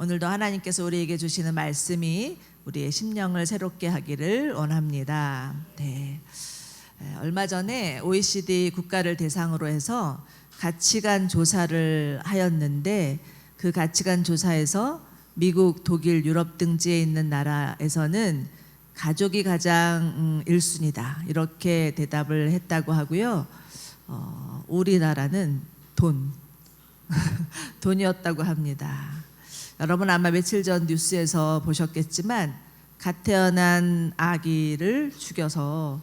오늘도 하나님께서 우리에게 주시는 말씀이 우리의 심령을 새롭게 하기를 원합니다. 네. 얼마 전에 OECD 국가를 대상으로 해서 가치관 조사를 하였는데, 그 가치관 조사에서 미국, 독일, 유럽 등지에 있는 나라에서는 가족이 가장 1순위다 이렇게 대답을 했다고 하고요. 우리나라는 돈이었다고 합니다. 여러분 아마 며칠 전 뉴스에서 보셨겠지만 갓 태어난 아기를 죽여서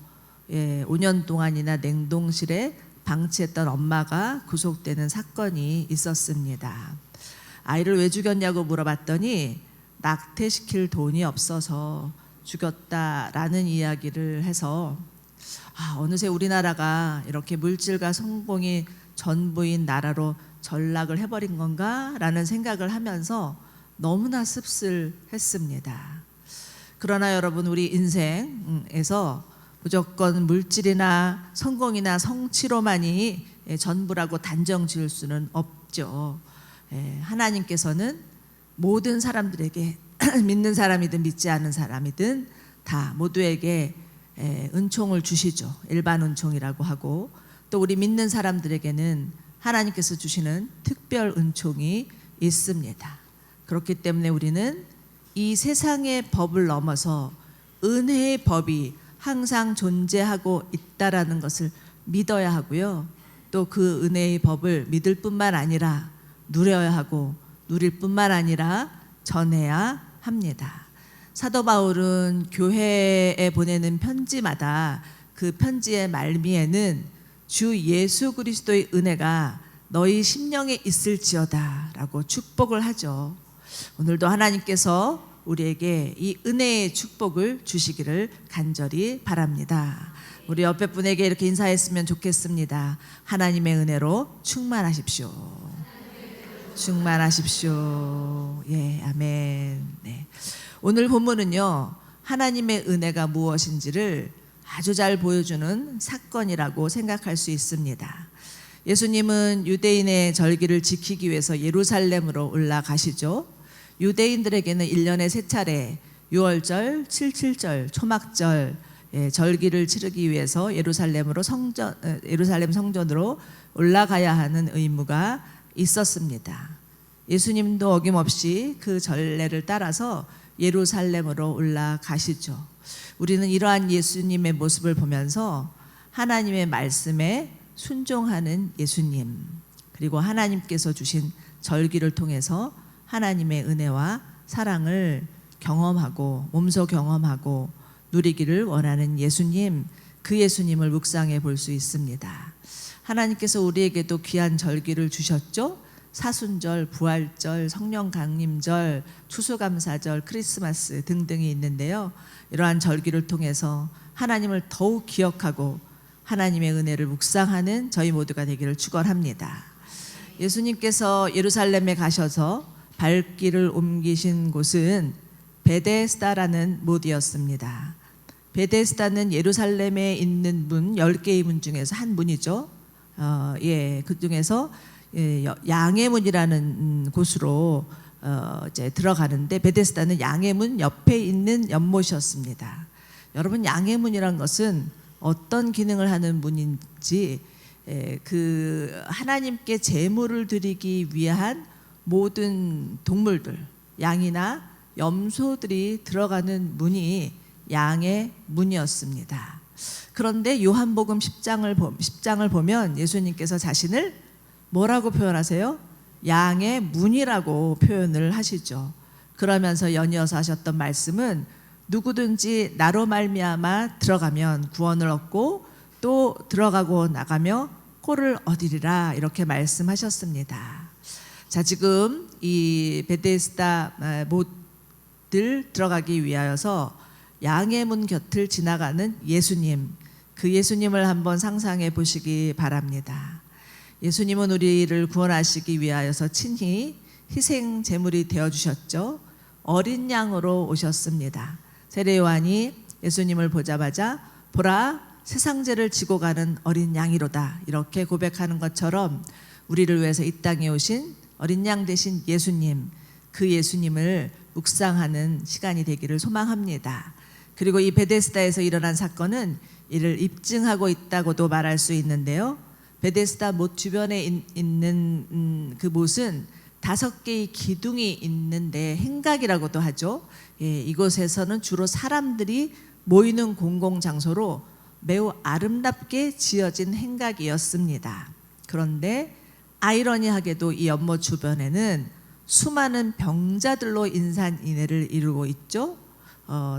5년 동안이나 냉동실에 방치했던 엄마가 구속되는 사건이 있었습니다. 아이를 왜 죽였냐고 물어봤더니 낙태시킬 돈이 없어서 죽였다라는 이야기를 해서 어느새 우리나라가 이렇게 물질과 성공이 전부인 나라로 전락을 해버린 건가? 라는 생각을 하면서 너무나 씁쓸했습니다. 그러나 여러분, 우리 인생에서 무조건 물질이나 성공이나 성취로만이 전부라고 단정 지을 수는 없죠. 하나님께서는 모든 사람들에게 믿는 사람이든 믿지 않은 사람이든 다 모두에게 은총을 주시죠. 일반 은총이라고 하고, 또 우리 믿는 사람들에게는 하나님께서 주시는 특별 은총이 있습니다. 그렇기 때문에 우리는 이 세상의 법을 넘어서 은혜의 법이 항상 존재하고 있다라는 것을 믿어야 하고요. 또 그 은혜의 법을 믿을 뿐만 아니라 누려야 하고, 누릴 뿐만 아니라 전해야 합니다. 사도 바울은 교회에 보내는 편지마다 그 편지의 말미에는 주 예수 그리스도의 은혜가 너희 심령에 있을지어다 라고 축복을 하죠. 오늘도 하나님께서 우리에게 이 은혜의 축복을 주시기를 간절히 바랍니다. 우리 옆에 분에게 이렇게 인사했으면 좋겠습니다. 하나님의 은혜로 충만하십시오. 충만하십시오. 예, 아멘. 네. 오늘 본문은요, 하나님의 은혜가 무엇인지를 아주 잘 보여주는 사건이라고 생각할 수 있습니다. 예수님은 유대인의 절기를 지키기 위해서 예루살렘으로 올라가시죠. 유대인들에게는 1년에 3차례 유월절, 77절, 초막절 절기를 치르기 위해서 예루살렘 성전으로 올라가야 하는 의무가 있었습니다. 예수님도 어김없이 그 전례를 따라서 예루살렘으로 올라가시죠. 우리는 이러한 예수님의 모습을 보면서 하나님의 말씀에 순종하는 예수님, 그리고 하나님께서 주신 절기를 통해서 하나님의 은혜와 사랑을 경험하고 몸소 경험하고 누리기를 원하는 예수님, 그 예수님을 묵상해 볼 수 있습니다. 하나님께서 우리에게도 귀한 절기를 주셨죠. 사순절, 부활절, 성령 강림절, 추수감사절, 크리스마스 등등이 있는데요. 이러한 절기를 통해서 하나님을 더욱 기억하고 하나님의 은혜를 묵상하는 저희 모두가 되기를 축원합니다. 예수님께서 예루살렘에 가셔서 발길을 옮기신 곳은 베데스다라는 무디였습니다. 베데스다는 예루살렘에 있는 문 10개의 문 중에서 한 문이죠. 그 중에서 양의 문이라는 곳으로 이제 들어가는데, 베데스다는 양의 문 옆에 있는 연못이었습니다. 여러분, 양의 문이란 것은 어떤 기능을 하는 문인지, 그 하나님께 제물을 드리기 위한 모든 동물들, 양이나 염소들이 들어가는 문이 양의 문이었습니다. 그런데 요한복음 10장을 보면 예수님께서 자신을 뭐라고 표현하세요? 양의 문이라고 표현을 하시죠. 그러면서 연이어서 하셨던 말씀은 누구든지 나로 말미암아 들어가면 구원을 얻고 또 들어가고 나가며 꼴을 얻으리라, 이렇게 말씀하셨습니다. 자, 지금 이 베데스다 못들 들어가기 위하여서 양의 문 곁을 지나가는 예수님, 그 예수님을 한번 상상해 보시기 바랍니다. 예수님은 우리를 구원하시기 위하여서 친히 희생 제물이 되어 주셨죠. 어린 양으로 오셨습니다. 세례 요한이 예수님을 보자마자 보라, 세상 죄를 지고 가는 어린 양이로다, 이렇게 고백하는 것처럼 우리를 위해서 이 땅에 오신 어린 양 되신 예수님, 그 예수님을 묵상하는 시간이 되기를 소망합니다. 그리고 이 베데스다에서 일어난 사건은 이를 입증하고 있다고도 말할 수 있는데요. 베데스다 못 주변에 있는 그 못은 5개의 기둥이 있는데 행각이라고도 하죠. 이곳에서는 주로 사람들이 모이는 공공장소로 매우 아름답게 지어진 행각이었습니다. 그런데 아이러니하게도 이 연못 주변에는 수많은 병자들로 인산인해를 이루고 있죠.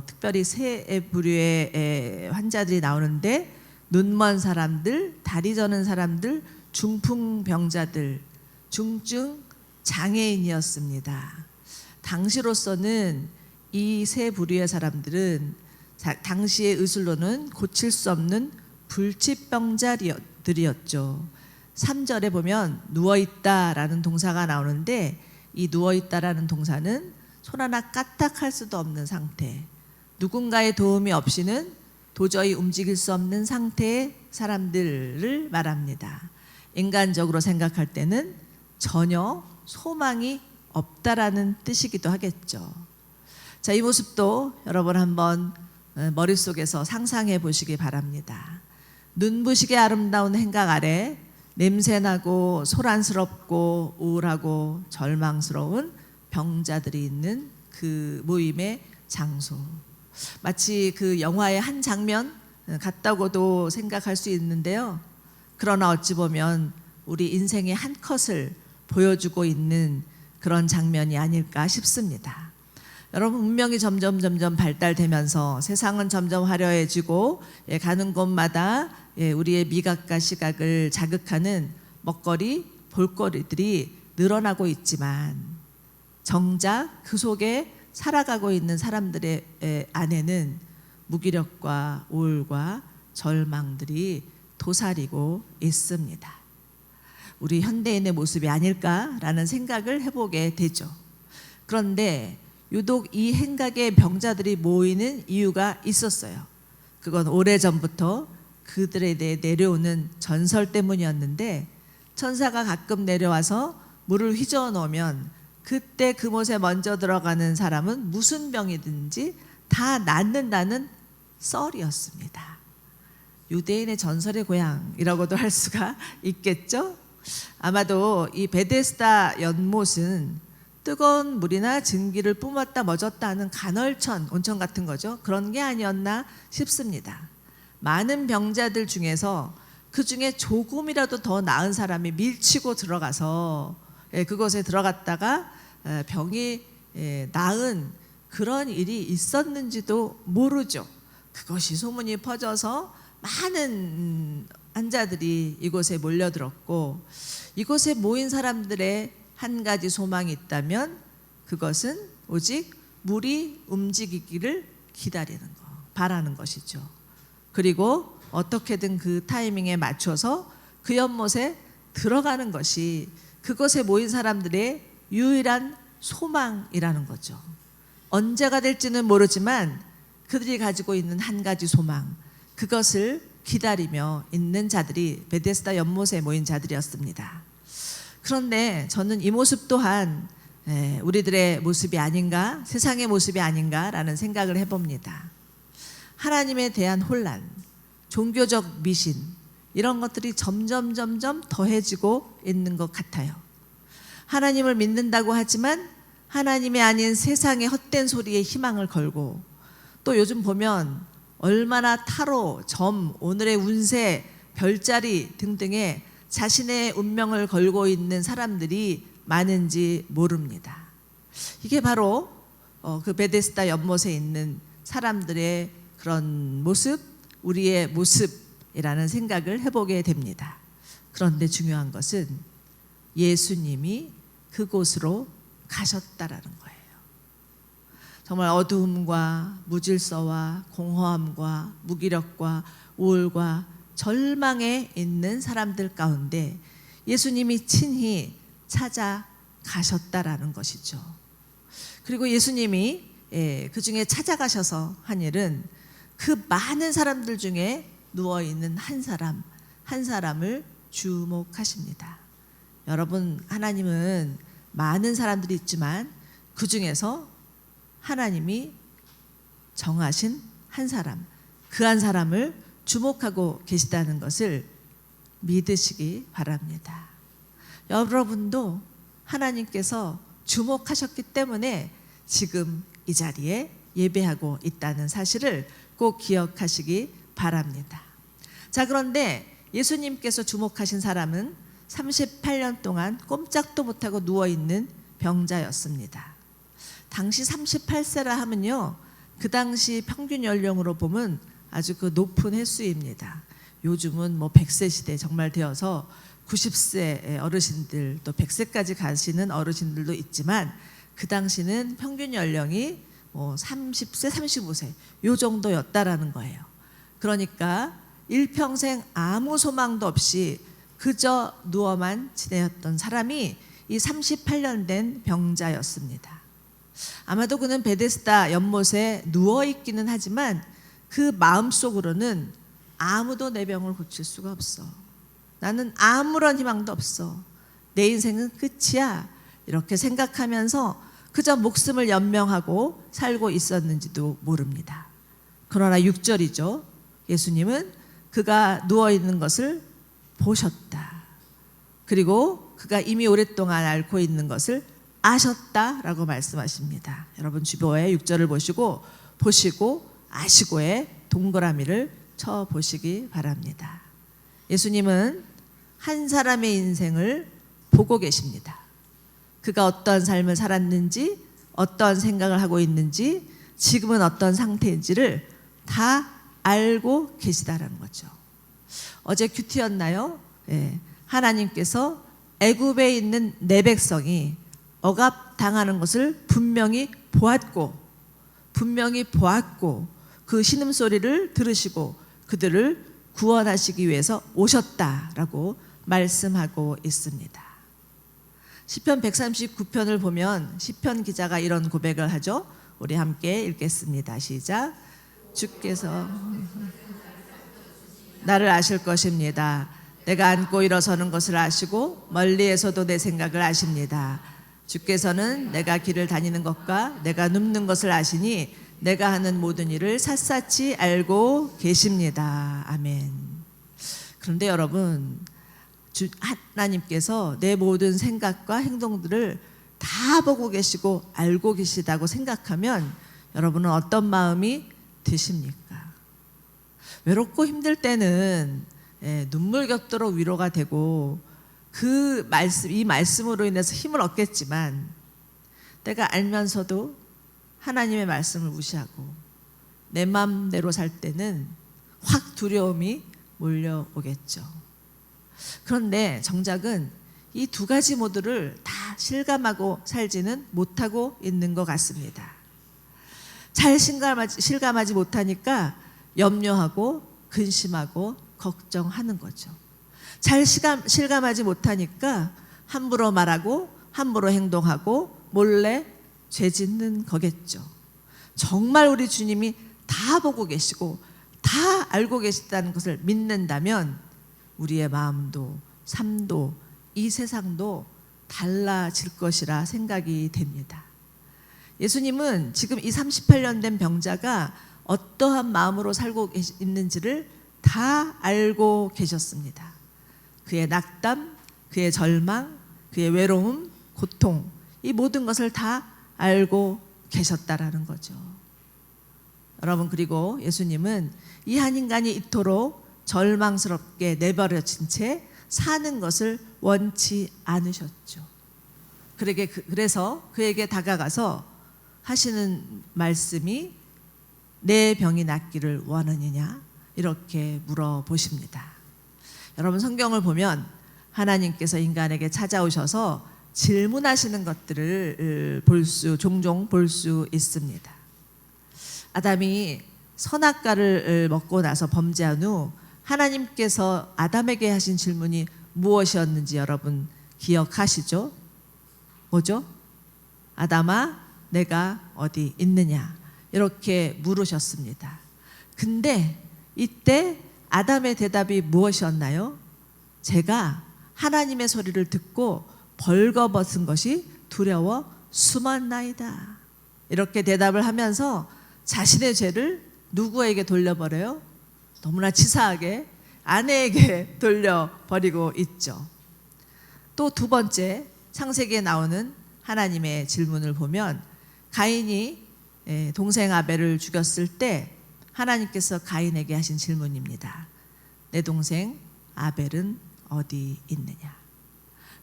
특별히 세 부류의 환자들이 나오는데 눈먼 사람들, 다리 저는 사람들, 중풍병자들, 중증 장애인이었습니다. 당시로서는 이 세 부류의 사람들은 당시의 의술로는 고칠 수 없는 불치병자들이었죠. 3절에 보면 누워있다라는 동사가 나오는데 이 누워있다라는 동사는 손 하나 까딱할 수도 없는 상태, 누군가의 도움이 없이는 도저히 움직일 수 없는 상태의 사람들을 말합니다. 인간적으로 생각할 때는 전혀 소망이 없다라는 뜻이기도 하겠죠. 자, 이 모습도 여러분 한번 머릿속에서 상상해 보시기 바랍니다. 눈부시게 아름다운 행각 아래 냄새나고 소란스럽고 우울하고 절망스러운 병자들이 있는 그 모임의 장소, 마치 그 영화의 한 장면 같다고도 생각할 수 있는데요. 그러나 어찌 보면 우리 인생의 한 컷을 보여주고 있는 그런 장면이 아닐까 싶습니다. 여러분, 문명이 점점 발달되면서 세상은 점점 화려해지고 가는 곳마다 우리의 미각과 시각을 자극하는 먹거리, 볼거리들이 늘어나고 있지만 정작 그 속에 살아가고 있는 사람들의 안에는 무기력과 우울과 절망들이 도사리고 있습니다. 우리 현대인의 모습이 아닐까라는 생각을 해보게 되죠. 그런데 유독 이 행각의 병자들이 모이는 이유가 있었어요. 그건 오래전부터 그들에 대해 내려오는 전설 때문이었는데, 천사가 가끔 내려와서 물을 휘저어 놓으면 그때 그 못에 먼저 들어가는 사람은 무슨 병이든지 다 낫는다는 썰이었습니다. 유대인의 전설의 고향이라고도 할 수가 있겠죠. 아마도 이 베데스다 연못은 뜨거운 물이나 증기를 뿜었다 멎었다 하는 간헐천 온천 같은 거죠. 그런 게 아니었나 싶습니다. 많은 병자들 중에서 그 중에 조금이라도 더 나은 사람이 밀치고 들어가서 그곳에 들어갔다가 병이 나은 그런 일이 있었는지도 모르죠. 그것이 소문이 퍼져서 많은 환자들이 이곳에 몰려들었고, 이곳에 모인 사람들의 한 가지 소망이 있다면 그것은 오직 물이 움직이기를 기다리는 거, 바라는 것이죠. 그리고 어떻게든 그 타이밍에 맞춰서 그 연못에 들어가는 것이 그곳에 모인 사람들의 유일한 소망이라는 거죠. 언제가 될지는 모르지만 그들이 가지고 있는 한 가지 소망, 그것을 기다리며 있는 자들이 베데스다 연못에 모인 자들이었습니다. 그런데 저는 이 모습 또한 우리들의 모습이 아닌가, 세상의 모습이 아닌가라는 생각을 해봅니다. 하나님에 대한 혼란, 종교적 미신, 이런 것들이 점점 더해지고 있는 것 같아요. 하나님을 믿는다고 하지만 하나님이 아닌 세상의 헛된 소리에 희망을 걸고, 또 요즘 보면 얼마나 타로, 점, 오늘의 운세, 별자리 등등에 자신의 운명을 걸고 있는 사람들이 많은지 모릅니다. 이게 바로 그 베데스다 연못에 있는 사람들의 그런 모습, 우리의 모습이라는 생각을 해보게 됩니다. 그런데 중요한 것은 예수님이 그곳으로 가셨다라는 거예요. 정말 어두움과 무질서와 공허함과 무기력과 우울과 절망에 있는 사람들 가운데 예수님이 친히 찾아가셨다라는 것이죠. 그리고 예수님이 그 중에 찾아가셔서 한 일은 그 많은 사람들 중에 누워있는 한 사람을 주목하십니다. 여러분, 하나님은 많은 사람들이 있지만 그 중에서 하나님이 정하신 한 사람, 그 한 사람을 주목하고 계시다는 것을 믿으시기 바랍니다. 여러분도 하나님께서 주목하셨기 때문에 지금 이 자리에 예배하고 있다는 사실을 꼭 기억하시기 바랍니다. 자, 그런데 예수님께서 주목하신 사람은 38년 동안 꼼짝도 못하고 누워있는 병자였습니다. 당시 38세라 하면요, 그 당시 평균 연령으로 보면 아주 그 높은 횟수입니다. 요즘은 뭐 100세 시대 정말 되어서 90세 어르신들, 또 100세까지 가시는 어르신들도 있지만, 그 당시는 평균 연령이 뭐 30세, 35세 요 정도였다라는 거예요. 그러니까 일평생 아무 소망도 없이 그저 누워만 지내었던 사람이 이 38년 된 병자였습니다. 아마도 그는 베데스다 연못에 누워있기는 하지만 그 마음속으로는 아무도 내 병을 고칠 수가 없어. 나는 아무런 희망도 없어. 내 인생은 끝이야. 이렇게 생각하면서 그저 목숨을 연명하고 살고 있었는지도 모릅니다. 그러나 6절이죠. 예수님은 그가 누워있는 것을 보셨다. 그리고 그가 이미 오랫동안 앓고 있는 것을 아셨다라고 말씀하십니다. 여러분 주보에 6절을 보시고 아시고의 동그라미를 쳐보시기 바랍니다. 예수님은 한 사람의 인생을 보고 계십니다. 그가 어떤 삶을 살았는지, 어떤 생각을 하고 있는지, 지금은 어떤 상태인지를 다 알고 계시다라는 거죠. 어제 큐티였나요? 예. 하나님께서 애굽에 있는 내 백성이 억압당하는 것을 분명히 보았고 그 신음소리를 들으시고 그들을 구원하시기 위해서 오셨다라고 말씀하고 있습니다. 시편 139편을 보면 시편 기자가 이런 고백을 하죠. 우리 함께 읽겠습니다. 시작. 주께서 나를 아실 것입니다. 내가 앉고 일어서는 것을 아시고 멀리에서도 내 생각을 아십니다. 주께서는 내가 길을 다니는 것과 내가 눕는 것을 아시니 내가 하는 모든 일을 샅샅이 알고 계십니다. 아멘. 그런데 여러분, 하나님께서 내 모든 생각과 행동들을 다 보고 계시고 알고 계시다고 생각하면 여러분은 어떤 마음이 드십니까? 외롭고 힘들 때는 눈물 겹도록 위로가 되고 이 말씀으로 인해서 힘을 얻겠지만, 내가 알면서도 하나님의 말씀을 무시하고 내 마음대로 살 때는 확 두려움이 몰려오겠죠. 그런데 정작은 이 두 가지 모두를 다 실감하고 살지는 못하고 있는 것 같습니다. 잘 실감하지 못하니까 염려하고 근심하고 걱정하는 거죠. 잘 실감하지 못하니까 함부로 말하고 함부로 행동하고 몰래 죄 짓는 거겠죠. 정말 우리 주님이 다 보고 계시고 다 알고 계시다는 것을 믿는다면 우리의 마음도 삶도 이 세상도 달라질 것이라 생각이 됩니다. 예수님은 지금 이 38년 된 병자가 어떠한 마음으로 살고 있는지를 다 알고 계셨습니다. 그의 낙담, 그의 절망, 그의 외로움, 고통, 이 모든 것을 다 알고 계셨다라는 거죠. 여러분, 그리고 예수님은 이 한 인간이 이토록 절망스럽게 내버려진 채 사는 것을 원치 않으셨죠. 그래서 그에게 다가가서 하시는 말씀이 내 병이 낫기를 원하느냐 이렇게 물어보십니다. 여러분, 성경을 보면 하나님께서 인간에게 찾아오셔서 질문하시는 것들을 종종 볼 수 있습니다. 아담이 선악과를 먹고 나서 범죄한 후 하나님께서 아담에게 하신 질문이 무엇이었는지 여러분 기억하시죠? 뭐죠? 아담아, 내가 어디 있느냐? 이렇게 물으셨습니다. 근데 이때 아담의 대답이 무엇이었나요? 제가 하나님의 소리를 듣고 벌거벗은 것이 두려워 숨었나이다. 이렇게 대답을 하면서 자신의 죄를 누구에게 돌려버려요? 너무나 치사하게 아내에게 돌려버리고 있죠. 또 두 번째, 창세기에 나오는 하나님의 질문을 보면 가인이 동생 아벨을 죽였을 때 하나님께서 가인에게 하신 질문입니다. 내 동생 아벨은 어디 있느냐?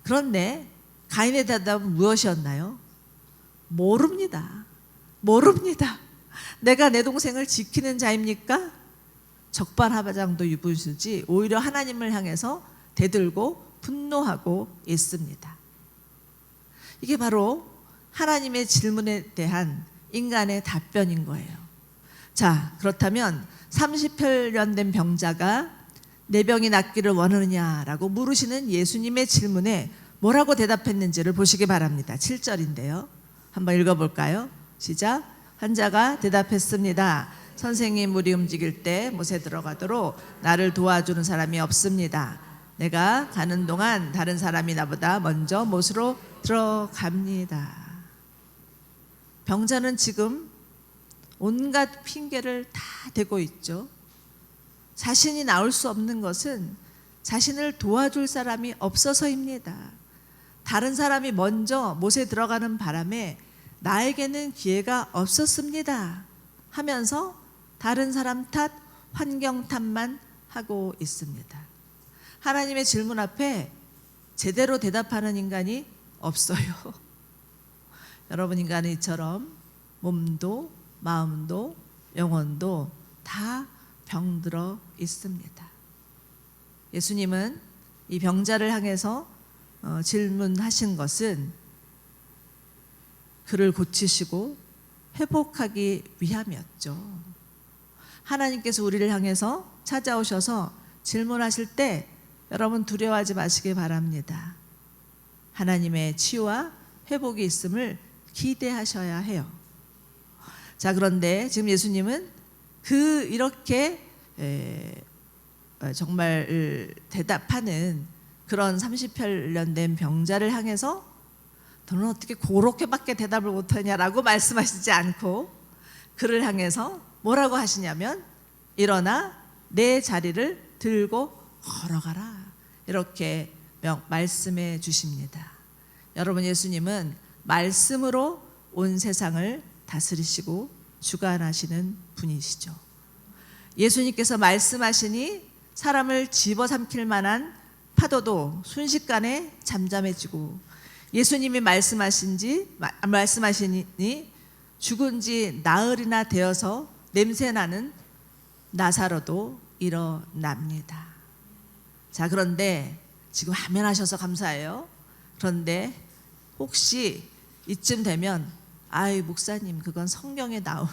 그런데 가인의 대답은 무엇이었나요? 모릅니다. 모릅니다. 내가 내 동생을 지키는 자입니까? 적반하장도 유분수지 오히려 하나님을 향해서 대들고 분노하고 있습니다. 이게 바로 하나님의 질문에 대한 인간의 답변인 거예요. 자, 그렇다면 30년 된 병자가 내 병이 낫기를 원하느냐라고 물으시는 예수님의 질문에 뭐라고 대답했는지를 보시기 바랍니다. 7절인데요. 한번 읽어볼까요? 시작. 환자가 대답했습니다. 선생님, 물이 움직일 때 못에 들어가도록 나를 도와주는 사람이 없습니다. 내가 가는 동안 다른 사람이 나보다 먼저 못으로 들어갑니다. 병자는 지금 온갖 핑계를 다 대고 있죠. 자신이 나올 수 없는 것은 자신을 도와줄 사람이 없어서입니다. 다른 사람이 먼저 못에 들어가는 바람에 나에게는 기회가 없었습니다 하면서 다른 사람 탓, 환경 탓만 하고 있습니다. 하나님의 질문 앞에 제대로 대답하는 인간이 없어요. 여러분, 인간은 이처럼 몸도 마음도 영혼도 다 병들어 있습니다. 예수님은 이 병자를 향해서 질문하신 것은 그를 고치시고 회복하기 위함이었죠. 하나님께서 우리를 향해서 찾아오셔서 질문하실 때 여러분 두려워하지 마시기 바랍니다. 하나님의 치유와 회복이 있음을 기대하셔야 해요. 자, 그런데 지금 예수님은 이렇게 정말 대답하는 그런 30년 된 병자를 향해서 너는 어떻게 그렇게밖에 대답을 못하냐라고 말씀하시지 않고 그를 향해서 뭐라고 하시냐면 일어나 내 자리를 들고 걸어가라 이렇게 말씀해 주십니다. 여러분, 예수님은 말씀으로 온 세상을 다스리시고 주관하시는 분이시죠. 예수님께서 말씀하시니 사람을 집어삼킬 만한 파도도 순식간에 잠잠해지고 예수님이 말씀하시니 죽은 지 나흘이나 되어서 냄새나는 나사로도 일어납니다. 자, 그런데 지금 아멘하셔서 감사해요. 그런데 혹시 이쯤 되면 아이 목사님, 그건 성경에 나오는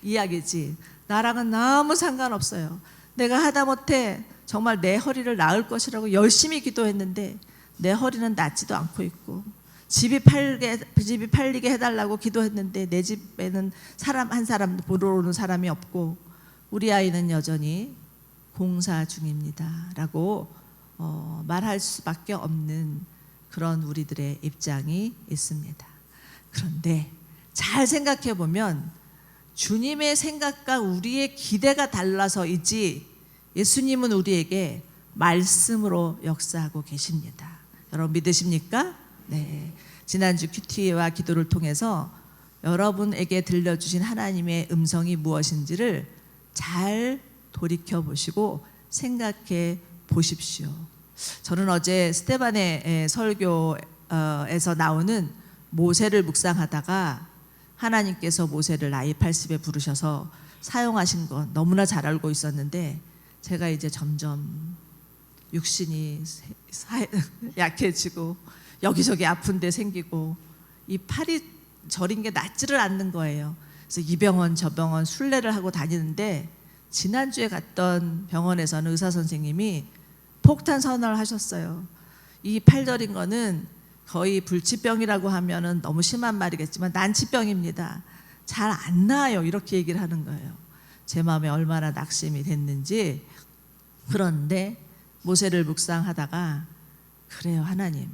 이야기지 나랑은 너무 상관없어요. 내가 하다못해 정말 내 허리를 낳을 것이라고 열심히 기도했는데 내 허리는 낫지도 않고 있고 집이 팔리게 해달라고 기도했는데 내 집에는 한 사람 보러 오는 사람이 없고 우리 아이는 여전히 공사 중입니다 라고 말할 수밖에 없는 그런 우리들의 입장이 있습니다. 그런데 잘 생각해 보면 주님의 생각과 우리의 기대가 달라서이지 예수님은 우리에게 말씀으로 역사하고 계십니다. 여러분 믿으십니까? 네. 지난주 큐티와 기도를 통해서 여러분에게 들려주신 하나님의 음성이 무엇인지를 잘 돌이켜 보시고 생각해 보십시오. 저는 어제 스테반의 설교에서 나오는 모세를 묵상하다가 하나님께서 모세를 나이 80에 부르셔서 사용하신 건 너무나 잘 알고 있었는데 제가 이제 점점 육신이 약해지고 여기저기 아픈 데 생기고 이 팔이 저린 게 낫지를 않는 거예요. 그래서 이 병원 저 병원 순례를 하고 다니는데 지난주에 갔던 병원에서는 의사 선생님이 폭탄 선언을 하셨어요. 이 팔 저린 거는 거의 불치병이라고 하면은 너무 심한 말이겠지만 난치병입니다. 잘 안 나아요. 이렇게 얘기를 하는 거예요. 제 마음에 얼마나 낙심이 됐는지. 그런데 모세를 묵상하다가 그래요, 하나님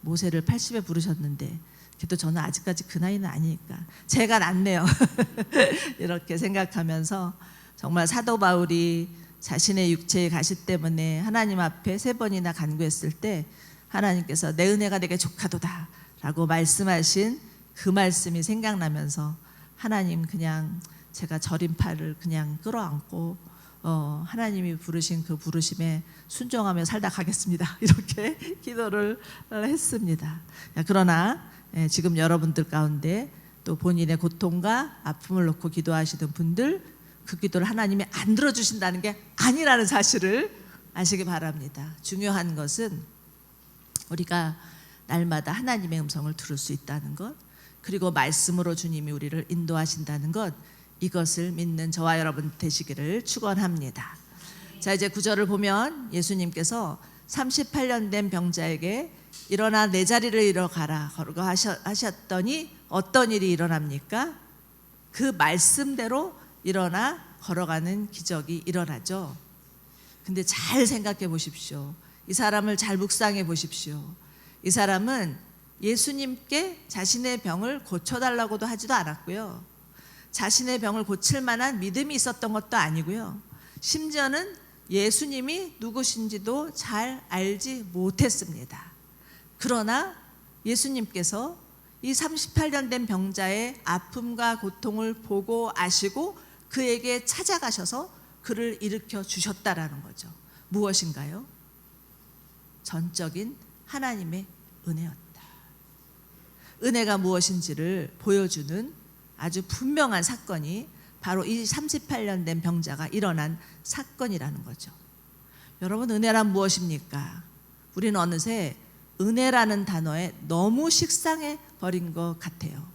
모세를 80에 부르셨는데 그래도 저는 아직까지 그 나이는 아니니까 제가 낫네요. 이렇게 생각하면서 정말 사도 바울이 자신의 육체의 가시 때문에 하나님 앞에 3번이나 간구했을 때 하나님께서 내 은혜가 내게 족하도다 라고 말씀하신 그 말씀이 생각나면서 하나님, 그냥 제가 저림팔을 그냥 끌어안고 하나님이 부르신 그 부르심에 순종하며 살다 가겠습니다. 이렇게 기도를 했습니다. 그러나 지금 여러분들 가운데 또 본인의 고통과 아픔을 놓고 기도하시던 분들, 그 기도를 하나님이 안 들어주신다는 게 아니라는 사실을 아시기 바랍니다. 중요한 것은 우리가 날마다 하나님의 음성을 들을 수 있다는 것, 그리고 말씀으로 주님이 우리를 인도하신다는 것, 이것을 믿는 저와 여러분 되시기를 축원합니다. 자, 이제 9절을 보면 예수님께서 38년 된 병자에게 일어나 내 자리를 이뤄가라 하셨더니 어떤 일이 일어납니까? 그 말씀대로 일어나 걸어가는 기적이 일어나죠. 근데 잘 생각해 보십시오. 이 사람을 잘 묵상해 보십시오. 이 사람은 예수님께 자신의 병을 고쳐달라고도 하지도 않았고요, 자신의 병을 고칠 만한 믿음이 있었던 것도 아니고요, 심지어는 예수님이 누구신지도 잘 알지 못했습니다. 그러나 예수님께서 이 38년 된 병자의 아픔과 고통을 보고 아시고 그에게 찾아가셔서 그를 일으켜 주셨다라는 거죠. 무엇인가요? 전적인 하나님의 은혜였다. 은혜가 무엇인지를 보여주는 아주 분명한 사건이 바로 이 38년 된 병자가 일어난 사건이라는 거죠. 여러분, 은혜란 무엇입니까? 우리는 어느새 은혜라는 단어에 너무 식상해 버린 것 같아요.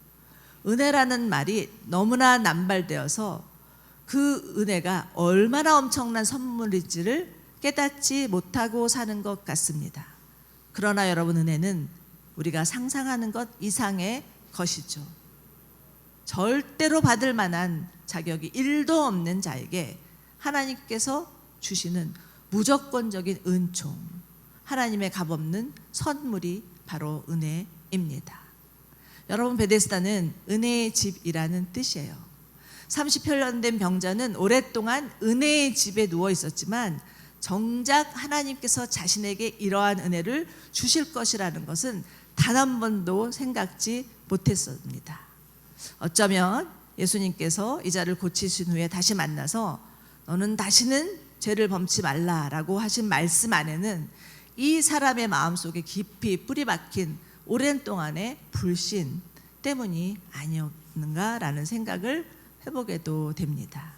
은혜라는 말이 너무나 남발되어서 그 은혜가 얼마나 엄청난 선물인지를 깨닫지 못하고 사는 것 같습니다. 그러나 여러분, 은혜는 우리가 상상하는 것 이상의 것이죠. 절대로 받을 만한 자격이 1도 없는 자에게 하나님께서 주시는 무조건적인 은총, 하나님의 값없는 선물이 바로 은혜입니다. 여러분, 베데스다는 은혜의 집이라는 뜻이에요. 38년 된 병자는 오랫동안 은혜의 집에 누워 있었지만 정작 하나님께서 자신에게 이러한 은혜를 주실 것이라는 것은 단 한 번도 생각지 못했습니다. 어쩌면 예수님께서 이 자를 고치신 후에 다시 만나서 너는 다시는 죄를 범치 말라라고 하신 말씀 안에는 이 사람의 마음속에 깊이 뿌리박힌 오랜 동안의 불신 때문이 아니었는가라는 생각을 해보게도 됩니다.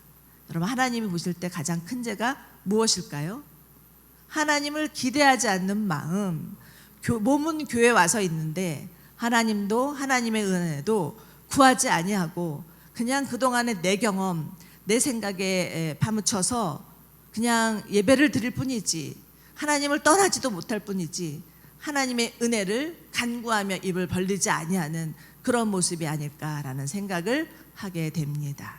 여러분, 하나님이 보실 때 가장 큰 죄가 무엇일까요? 하나님을 기대하지 않는 마음. 몸은 교회 와서 있는데 하나님도 하나님의 은혜도 구하지 아니하고 그냥 그동안의 내 경험, 내 생각에 파묻혀서 그냥 예배를 드릴 뿐이지, 하나님을 떠나지도 못할 뿐이지, 하나님의 은혜를 간구하며 입을 벌리지 아니하는 그런 모습이 아닐까라는 생각을 하게 됩니다.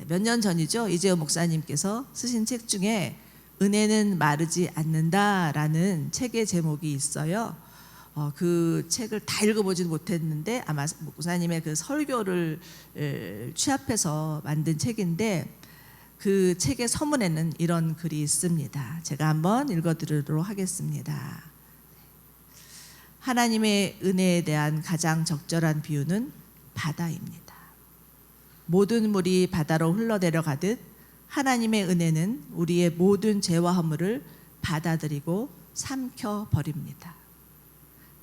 몇 년 전이죠. 이재호 목사님께서 쓰신 책 중에 은혜는 마르지 않는다라는 책의 제목이 있어요. 그 책을 다 읽어보지는 못했는데 아마 목사님의 그 설교를 취합해서 만든 책인데, 그 책의 서문에는 이런 글이 있습니다. 제가 한번 읽어드리도록 하겠습니다. 하나님의 은혜에 대한 가장 적절한 비유는 바다입니다. 모든 물이 바다로 흘러내려가듯 하나님의 은혜는 우리의 모든 죄와 허물을 받아들이고 삼켜버립니다.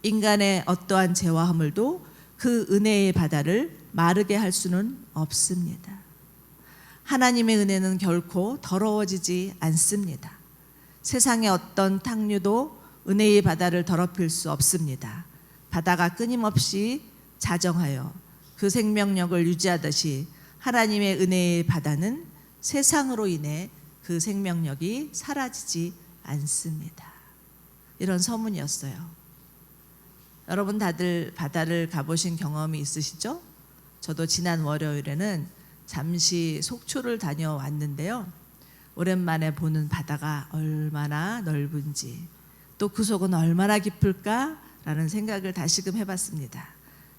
인간의 어떠한 죄와 허물도 그 은혜의 바다를 마르게 할 수는 없습니다. 하나님의 은혜는 결코 더러워지지 않습니다. 세상의 어떤 탕류도 은혜의 바다를 더럽힐 수 없습니다. 바다가 끊임없이 자정하여 그 생명력을 유지하듯이 하나님의 은혜의 바다는 세상으로 인해 그 생명력이 사라지지 않습니다. 이런 서문이었어요. 여러분, 다들 바다를 가보신 경험이 있으시죠? 저도 지난 월요일에는 잠시 속초를 다녀왔는데요. 오랜만에 보는 바다가 얼마나 넓은지, 또 그 속은 얼마나 깊을까 라는 생각을 다시금 해봤습니다.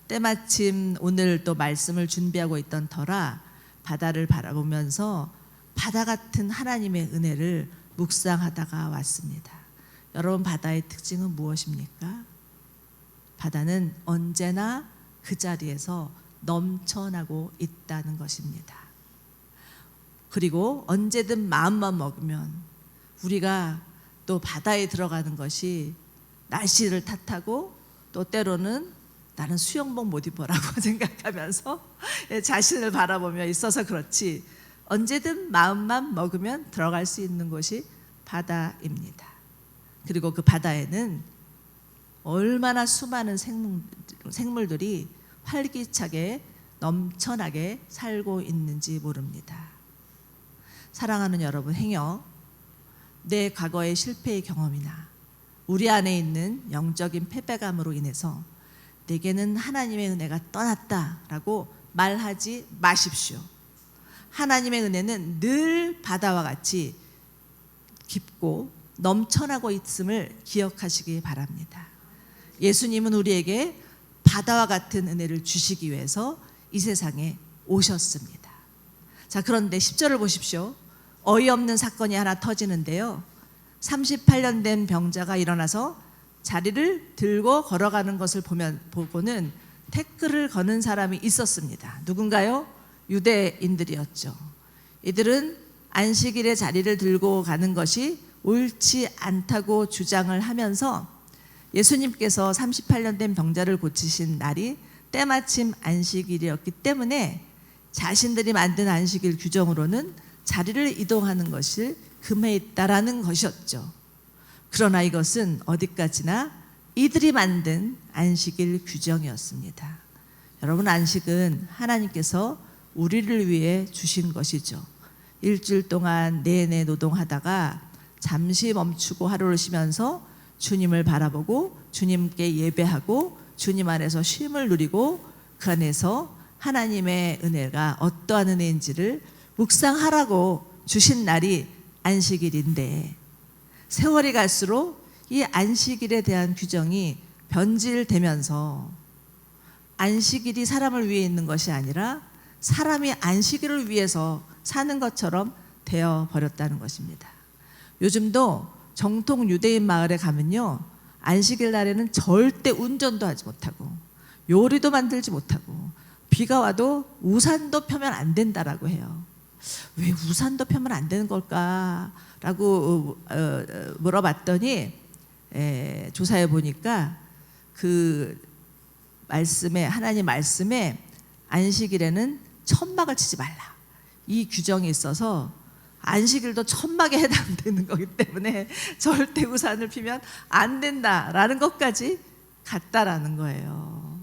때마침 오늘 또 말씀을 준비하고 있던 터라 바다를 바라보면서 바다 같은 하나님의 은혜를 묵상하다가 왔습니다. 여러분, 바다의 특징은 무엇입니까? 바다는 언제나 그 자리에서 넘쳐나고 있다는 것입니다. 그리고 언제든 마음만 먹으면 우리가 또 바다에 들어가는 것이 날씨를 탓하고 또 때로는 나는 수영복 못 입어라고 생각하면서 자신을 바라보며 있어서 그렇지, 언제든 마음만 먹으면 들어갈 수 있는 곳이 바다입니다. 그리고 그 바다에는 얼마나 수많은 생물들이 활기차게 넘쳐나게 살고 있는지 모릅니다. 사랑하는 여러분, 행여 내 과거의 실패의 경험이나 우리 안에 있는 영적인 패배감으로 인해서 내게는 하나님의 은혜가 떠났다라고 말하지 마십시오. 하나님의 은혜는 늘 바다와 같이 깊고 넘쳐나고 있음을 기억하시기 바랍니다. 예수님은 우리에게 바다와 같은 은혜를 주시기 위해서 이 세상에 오셨습니다. 자, 그런데 10절을 보십시오. 어이없는 사건이 하나 터지는데요, 38년 된 병자가 일어나서 자리를 들고 걸어가는 것을 보고는 태클을 거는 사람이 있었습니다. 누군가요? 유대인들이었죠. 이들은 안식일에 자리를 들고 가는 것이 옳지 않다고 주장을 하면서 예수님께서 38년 된 병자를 고치신 날이 때마침 안식일이었기 때문에 자신들이 만든 안식일 규정으로는 자리를 이동하는 것을 금해했다라는 것이었죠. 그러나 이것은 어디까지나 이들이 만든 안식일 규정이었습니다. 여러분, 안식은 하나님께서 우리를 위해 주신 것이죠. 일주일 동안 내내 노동하다가 잠시 멈추고 하루를 쉬면서 주님을 바라보고 주님께 예배하고 주님 안에서 쉼을 누리고 그 안에서 하나님의 은혜가 어떠한 은혜인지를 묵상하라고 주신 날이 안식일인데, 세월이 갈수록 이 안식일에 대한 규정이 변질되면서 안식일이 사람을 위해 있는 것이 아니라 사람이 안식일을 위해서 사는 것처럼 되어 버렸다는 것입니다. 요즘도 정통 유대인 마을에 가면요, 안식일 날에는 절대 운전도 하지 못하고 요리도 만들지 못하고 비가 와도 우산도 펴면 안 된다라고 해요. 왜 우산도 펴면 안 되는 걸까라고 물어봤더니 조사해 보니까 그 말씀에, 하나님 말씀에 안식일에는 천막을 치지 말라, 이 규정이 있어서 안식일도 천막에 해당되는 거기 때문에 절대 우산을 피면 안 된다라는 것까지 같다라는 거예요.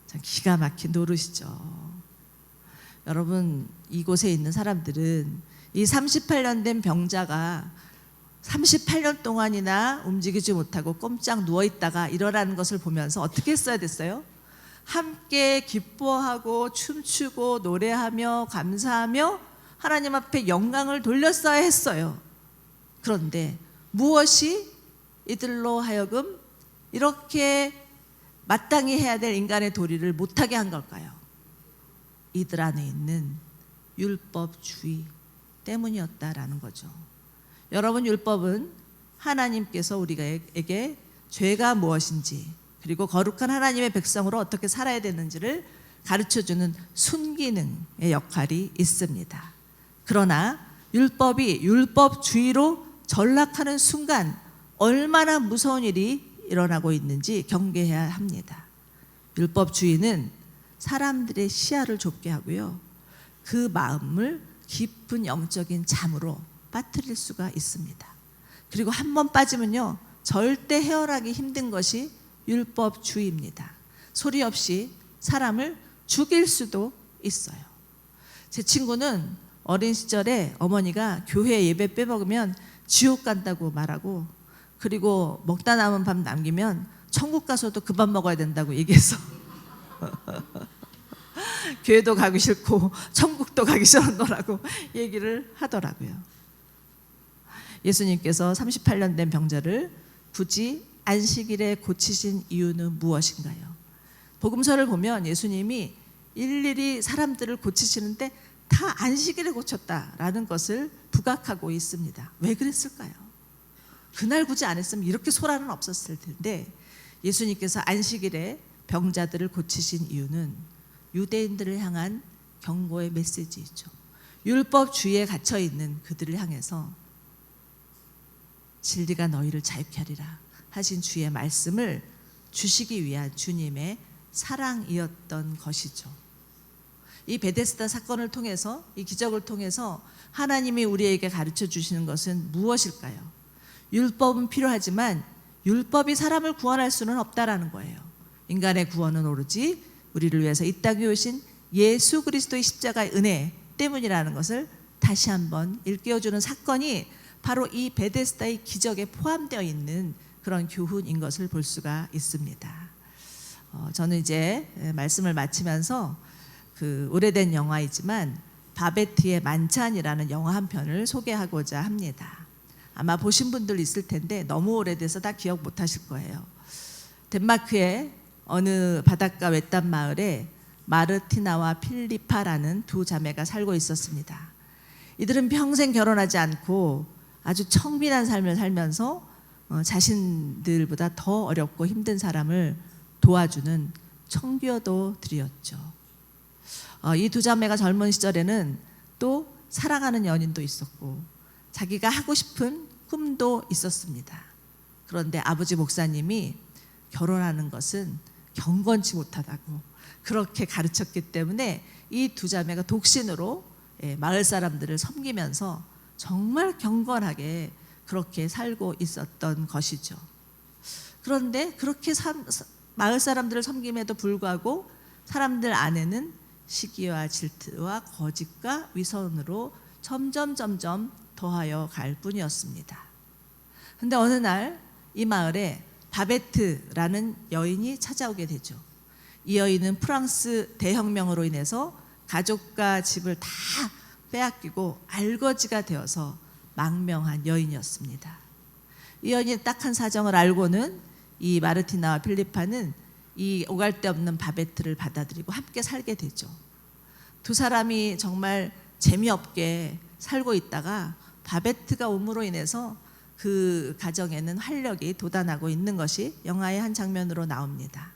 참 기가 막힌 노릇이죠. 여러분, 이곳에 있는 사람들은 이 38년 된 병자가 38년 동안이나 움직이지 못하고 꼼짝 누워있다가 일어나는 것을 보면서 어떻게 했어야 됐어요? 함께 기뻐하고 춤추고 노래하며 감사하며 하나님 앞에 영광을 돌렸어야 했어요. 그런데 무엇이 이들로 하여금 이렇게 마땅히 해야 될 인간의 도리를 못하게 한 걸까요? 이들 안에 있는 율법주의 때문이었다라는 거죠. 여러분, 율법은 하나님께서 우리에게 죄가 무엇인지 그리고 거룩한 하나님의 백성으로 어떻게 살아야 되는지를 가르쳐주는 순기능의 역할이 있습니다. 그러나 율법이 율법주의로 전락하는 순간 얼마나 무서운 일이 일어나고 있는지 경계해야 합니다. 율법주의는 사람들의 시야를 좁게 하고요, 그 마음을 깊은 영적인 잠으로 빠뜨릴 수가 있습니다. 그리고 한번 빠지면요, 절대 헤어나기 힘든 것이 율법주의입니다. 소리 없이 사람을 죽일 수도 있어요. 제 친구는 어린 시절에 어머니가 교회 예배 빼먹으면 지옥 간다고 말하고, 그리고 먹다 남은 밥 남기면 천국 가서도 그 밥 먹어야 된다고 얘기해서 교회도 가기 싫고 천국도 가기 싫었노라고 얘기를 하더라고요. 예수님께서 38년 된 병자를 굳이 안식일에 고치신 이유는 무엇인가요? 복음서를 보면 예수님이 일일이 사람들을 고치시는데 다 안식일에 고쳤다라는 것을 부각하고 있습니다. 왜 그랬을까요? 그날 굳이 안 했으면 이렇게 소란은 없었을 텐데 예수님께서 안식일에 병자들을 고치신 이유는 유대인들을 향한 경고의 메시지이죠. 율법 주의에 갇혀 있는 그들을 향해서 진리가 너희를 자유케 하리라 하신 주의 말씀을 주시기 위한 주님의 사랑이었던 것이죠. 이 베데스다 사건을 통해서, 이 기적을 통해서 하나님이 우리에게 가르쳐 주시는 것은 무엇일까요? 율법은 필요하지만 율법이 사람을 구원할 수는 없다라는 거예요. 인간의 구원은 오로지 우리를 위해서 이 땅에 오신 예수 그리스도의 십자가의 은혜 때문이라는 것을 다시 한번 일깨워주는 사건이 바로 이 베데스다의 기적에 포함되어 있는 그런 교훈인 것을 볼 수가 있습니다. 저는 이제 말씀을 마치면서 그 오래된 영화이지만 바베트의 만찬이라는 영화 한 편을 소개하고자 합니다. 아마 보신 분들 있을 텐데 너무 오래돼서 다 기억 못 하실 거예요. 덴마크의 어느 바닷가 외딴 마을에 마르티나와 필리파라는 두 자매가 살고 있었습니다. 이들은 평생 결혼하지 않고 아주 청빈한 삶을 살면서 자신들보다 더 어렵고 힘든 사람을 도와주는 청교도들이었죠. 이 두 자매가 젊은 시절에는 또 사랑하는 연인도 있었고 자기가 하고 싶은 꿈도 있었습니다. 그런데 아버지 목사님이 결혼하는 것은 경건치 못하다고 그렇게 가르쳤기 때문에 이 두 자매가 독신으로 마을 사람들을 섬기면서 정말 경건하게 그렇게 살고 있었던 것이죠. 그런데 그렇게 마을 사람들을 섬김에도 불구하고 사람들 안에는 시기와 질투와 거짓과 위선으로 점점 더하여 갈 뿐이었습니다. 그런데 어느 날 이 마을에 바베트라는 여인이 찾아오게 되죠. 이 여인은 프랑스 대혁명으로 인해서 가족과 집을 다 빼앗기고 알거지가 되어서 망명한 여인이었습니다. 이 여인의 딱한 사정을 알고는 이 마르티나와 필리파는 이 오갈 데 없는 바베트를 받아들이고 함께 살게 되죠. 두 사람이 정말 재미없게 살고 있다가 바베트가 옴으로 인해서 그 가정에는 활력이 돋아나고 있는 것이 영화의 한 장면으로 나옵니다.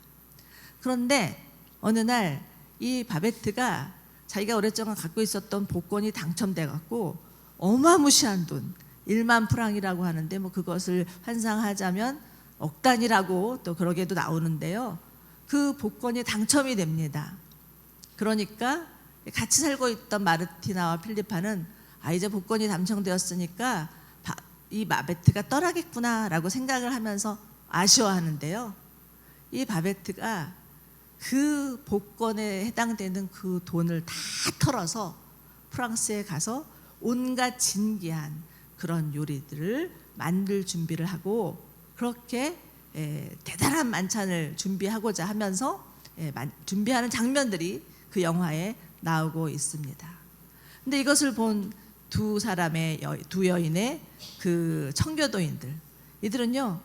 그런데 어느 날 이 바베트가 자기가 오랫동안 갖고 있었던 복권이 당첨돼 갖고 어마무시한 돈 1만 프랑이라고 하는데 뭐 그것을 환상하자면 억 단위라고 또 그러게도 나오는데요. 그 복권이 당첨이 됩니다. 그러니까 같이 살고 있던 마르티나와 필리파는 이제 복권이 당첨되었으니까 이 바베트가 떠나겠구나라고 생각을 하면서 아쉬워하는데요. 이 바베트가 그 복권에 해당되는 그 돈을 다 털어서 프랑스에 가서 온갖 진기한 그런 요리들을 만들 준비를 하고 그렇게 대단한 만찬을 준비하고자 하면서 준비하는 장면들이 그 영화에 나오고 있습니다. 근데 이것을 본 두 여인의 그 청교도인들, 이들은요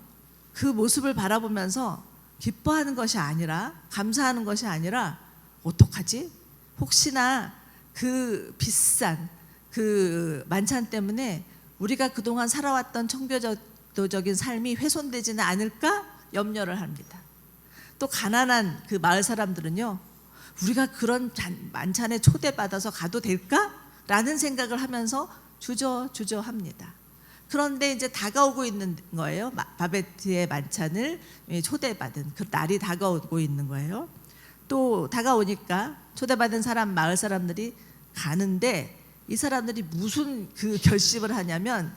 그 모습을 바라보면서 기뻐하는 것이 아니라 감사하는 것이 아니라 어떡하지? 혹시나 그 비싼 그 만찬 때문에 우리가 그동안 살아왔던 청교도적인 삶이 훼손되지는 않을까 염려를 합니다. 또 가난한 그 마을 사람들은요 우리가 그런 만찬에 초대받아서 가도 될까? 라는 생각을 하면서 주저합니다. 그런데 이제 다가오고 있는 거예요. 바베트의 만찬을 초대받은 그 날이 다가오고 있는 거예요. 또 다가오니까 초대받은 마을 사람들이 가는데 이 사람들이 무슨 그 결심을 하냐면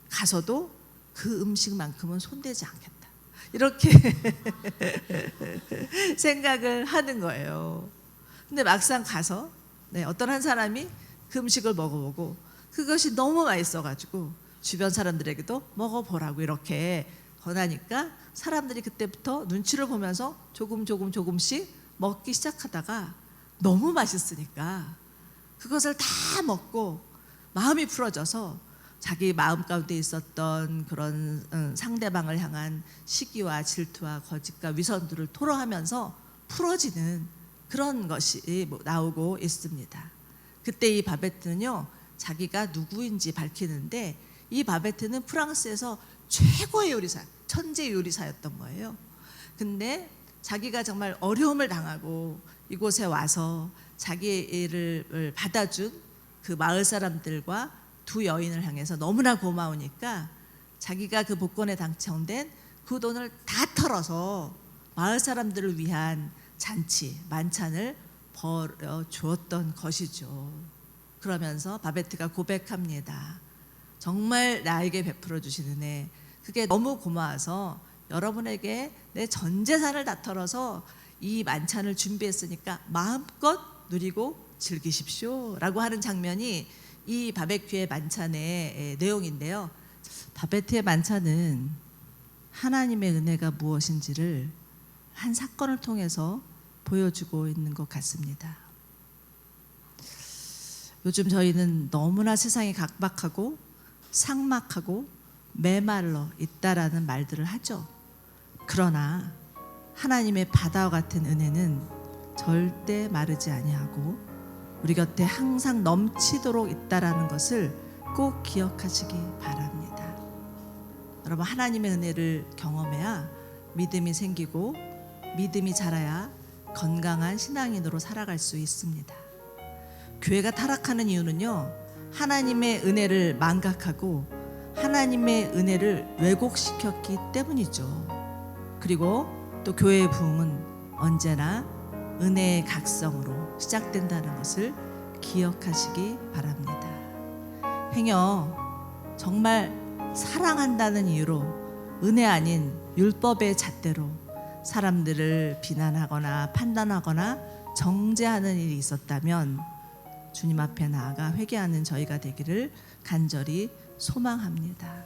가서도 그 음식만큼은 손대지 않겠다. 이렇게 생각을 하는 거예요. 근데 막상 가서 어떤 한 사람이 그 음식을 먹어보고 그것이 너무 맛있어가지고 주변 사람들에게도 먹어보라고 이렇게 권하니까 사람들이 그때부터 눈치를 보면서 조금씩 먹기 시작하다가 너무 맛있으니까 그것을 다 먹고 마음이 풀어져서 자기 마음 가운데 있었던 그런 상대방을 향한 시기와 질투와 거짓과 위선들을 토로하면서 풀어지는 그런 것이 나오고 있습니다. 그때 이 바베트는요, 자기가 누구인지 밝히는데, 이 바베트는 프랑스에서 최고의 요리사, 천재 요리사였던 거예요. 근데 자기가 정말 어려움을 당하고 이곳에 와서 자기를 받아준 그 마을 사람들과 두 여인을 향해서 너무나 고마우니까 자기가 그 복권에 당첨된 그 돈을 다 털어서 마을 사람들을 위한 잔치, 만찬을 벌여 주었던 것이죠. 그러면서 바베트가 고백합니다. 정말 나에게 베풀어 주신 은혜, 그게 너무 고마워서 여러분에게 내 전 재산을 다 털어서 이 만찬을 준비했으니까 마음껏 누리고 즐기십시오 라고 하는 장면이 이 바베큐의 만찬의 내용인데요. 바베트의 만찬은 하나님의 은혜가 무엇인지를 한 사건을 통해서 보여주고 있는 것 같습니다. 요즘 저희는 너무나 세상이 각박하고 삭막하고 메말라 있다라는 말들을 하죠. 그러나 하나님의 바다와 같은 은혜는 절대 마르지 아니하고 우리 곁에 항상 넘치도록 있다라는 것을 꼭 기억하시기 바랍니다. 여러분, 하나님의 은혜를 경험해야 믿음이 생기고 믿음이 자라야 건강한 신앙인으로 살아갈 수 있습니다. 교회가 타락하는 이유는요, 하나님의 은혜를 망각하고 하나님의 은혜를 왜곡시켰기 때문이죠. 그리고 또 교회의 부흥은 언제나 은혜의 각성으로 시작된다는 것을 기억하시기 바랍니다. 행여 정말 사랑한다는 이유로 은혜 아닌 율법의 잣대로 사람들을 비난하거나 판단하거나 정죄하는 일이 있었다면 주님 앞에 나아가 회개하는 저희가 되기를 간절히 소망합니다.